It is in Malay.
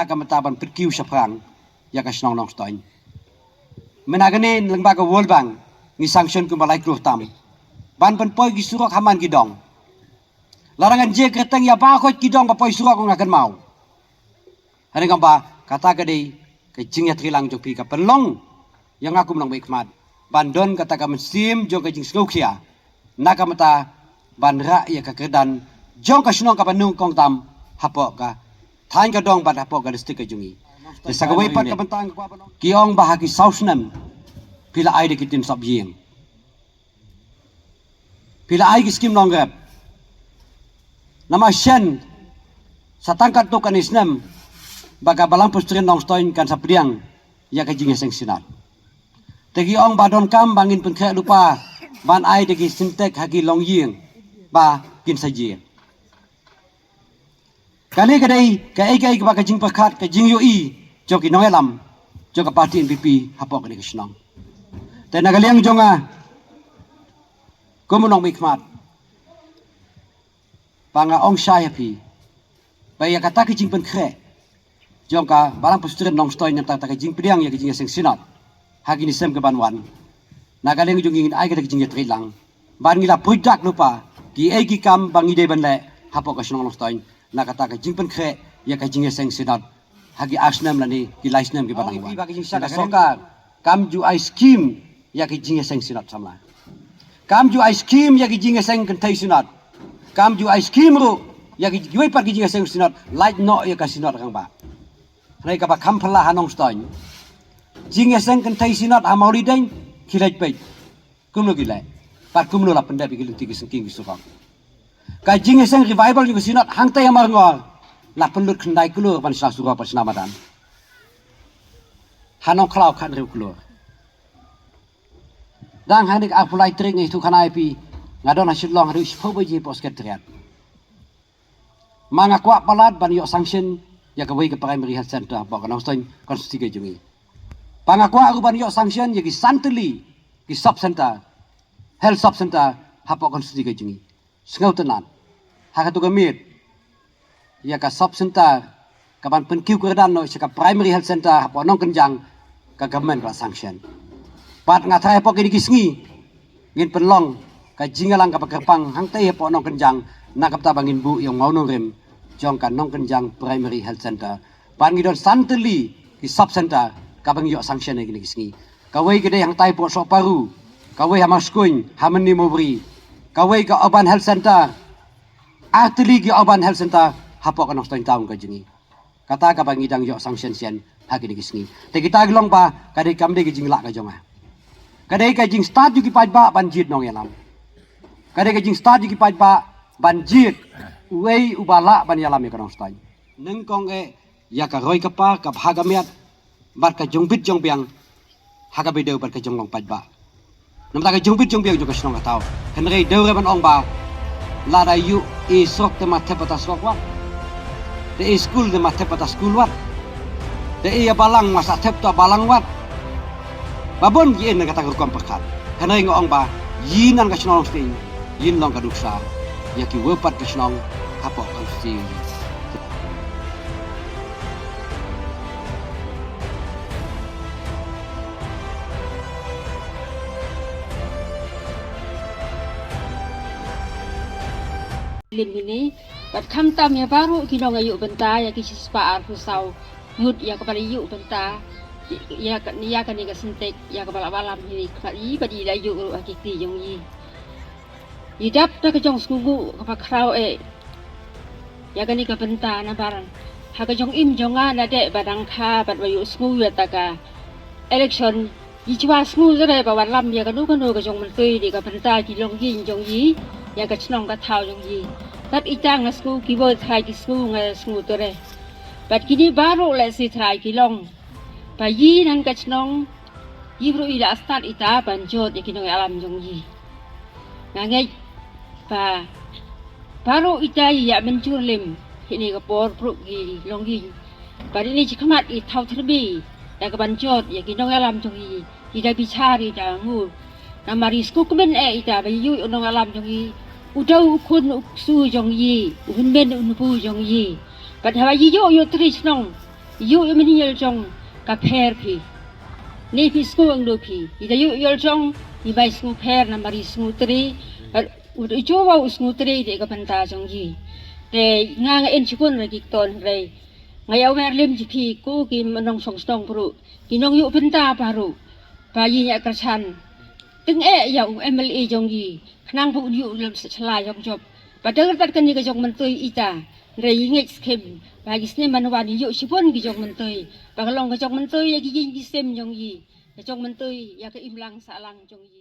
nakamata ban perkiu saprang ya ka snong nong stoin menagane lembaga World Bank ni sanction ku balai kru tam ban pen poi gi surok haman gi dong larangan je kreteng ya ba ko gi dong ba poi surok ngakan mau hari gamba kata gade ke jing ya trilang jopi ka penlong yang aku menang baik mat bandon kata ka mesim jo ke jing slokia nakamata ban ra ya ka kedan jong ka snong ka banung kong tam hapok ka thain ka dong ban hapok ka distik ka jungi sagawai pat ka bentang kiong bahagi sausnam pila ai de kitin sab yeng pila ai ki skim longgap nama shen satangkat to kan isnam baga balang pustrin nong stoin kan sapriang ya ka jinge seng sinat tegi ong badon kam bangin pen kha lupa ban ai de ki sintek hagi long yeng ba kin saji kali kadai kai ba ka jing pakhat ka jing yo i joki noelam joka parti NPP hapok ni kisnong te nagaliang jonga kumunong mikmat panga ong shai happy baya kata ki jing pen kre jongka barang pustren nong stoy nyam ta ka jing priang ya ki jing seng sinat hagi ni sem ke banwan nagaliang jongin ai ka jing ya trilang ban ngila puidak lupa ki egi kam bangi de banle hapok ka snong stoin nakata ka jingpen khe ya ka jinge seng sinat hagi asnam lani ki laisnam ki banang ba ki saka soka kam ju ice cream ya ki jinge seng sinat samla kam ju ice cream ya ki jinge seng kentai sinat kam ju ice cream ru ya ki giwe par ki jinge seng sinat light no ya ka sinat kang ba rai ka ba kam phala hanong stoin jinge seng kentai sinat amauri deng kilai pe kumno kilai pat kumno la pendai bikin tiki sengking kisukang kajing eseng revival juga sinat hangtai amar ngol la penlut kendai kulur pan sila surah pan sinamadan hanong klau kan riu kulur dang hanik apulai tring itu kanai pi ngadon hasil long riu sipo baji posket triat manga kwa palat ban yok sanction ya kawai ke primary health center ba kanong stoin konstitusi ke jungi pangakwa aku ban yok sanction ya ki santeli ki sub center health sub center hapok konstitusi ke jungi sengau tenan haka tu gamit ya ka sub center kapan penkiu kerdan no ka primary health center hapok nong kenjang ka government ka sanction pat ngatai hapok ki kisngi ngin penlong ka jingalang ka pakerpang hangtai hapok nong kenjang nakap ta bangin bu yang mau nongrim jong ka nong kenjang primary health center pan ngidon santeli ki sub center ka bang yok sanction ni kisngi kawai gede hang tai po sok paru kawai hamaskuin hamani mobri kawai ka urban health center artili ki urban health center hapok kanong stoin taung ka jingi kata ka bang idang yok sanction sian hagi ni kisngi te kita glong pa kadai kamde ki jingla ka jonga kadai ka jing start ju ki pajba banjit nong yalam kadai ka jing start ju ki pajba banjit uei ubala ban yalam ka nong stoin neng kong e ya ka roi ka pa ka bhagamiat bar ka jongbit jongbiang haga bedeu bar ka jonglong pajba namta ka jongbit jongbiang ju ka snong ka tau henrei deure ban ong ba la da yu e sok te mathe pata sok wat de e school de mathe pata school wat de e balang masa thep to balang wat babon gi en kata ko pakhat henrei ngong ba yinan ka snong sting yin long ka duksa ya ki wepat ka snong hapok ka sting lin ini bat kham tam ya baru kinong ayu benta ya ki spa ar pusau mut ya kepala yu benta ya kan ni ka sentek ya kepala balam ni kali badi la yu hakiki jong yi idap ta ka jong skugu ka krau ya kan ni ka benta na barang ha ka jong im jonga na de badang kha bat wayu sku ya ta ka election yi chwa sku zare ba walam ya ka nu ka jong man tui di ka benta ki long yin jong yi ya ka chnong ka thau jong yi tat itang na school ki bo thai ki school nga school to re bat kini baru le si thai ki long pa yi nan ka chnong yi bro ila start ita ban jot ya kinong alam jong yi nga ngai pa baru ita ya mencur lim ini ka por pro gi long gi ba ni chi khamat i thau thrbi ya ka ban jot ya kinong alam jong yi ida bichari da ngu namari school kumen ita ba yu unong alam jong yi udau kun su jong yi un ben un pu jong yi bat ha yi yo yo tri snong yu mini yel jong ka per pi ni pi sku ang do pi ida yu yel jong i bai sku per na mari sku tri ud i jo wa sku tri de ka banta jong yi de nga en chikun ra ki ton re ngayaw mer lim ji pi ku ki manong song stong pru ki nong yu banta paru pa yi ya ka chan từng dòng MLA dòng gì năng vụ dụ làm lại dòng job và đỡ tất cả những cái dòng mình tôi ita rồi ngay skim và cái xem mình vào dụ chỉ bốn cái dòng mình tôi và cái lòng cái dòng mình tôi cái gì xem dòng gì cái dòng mình tôi cái im lặng xả lặng dòng gì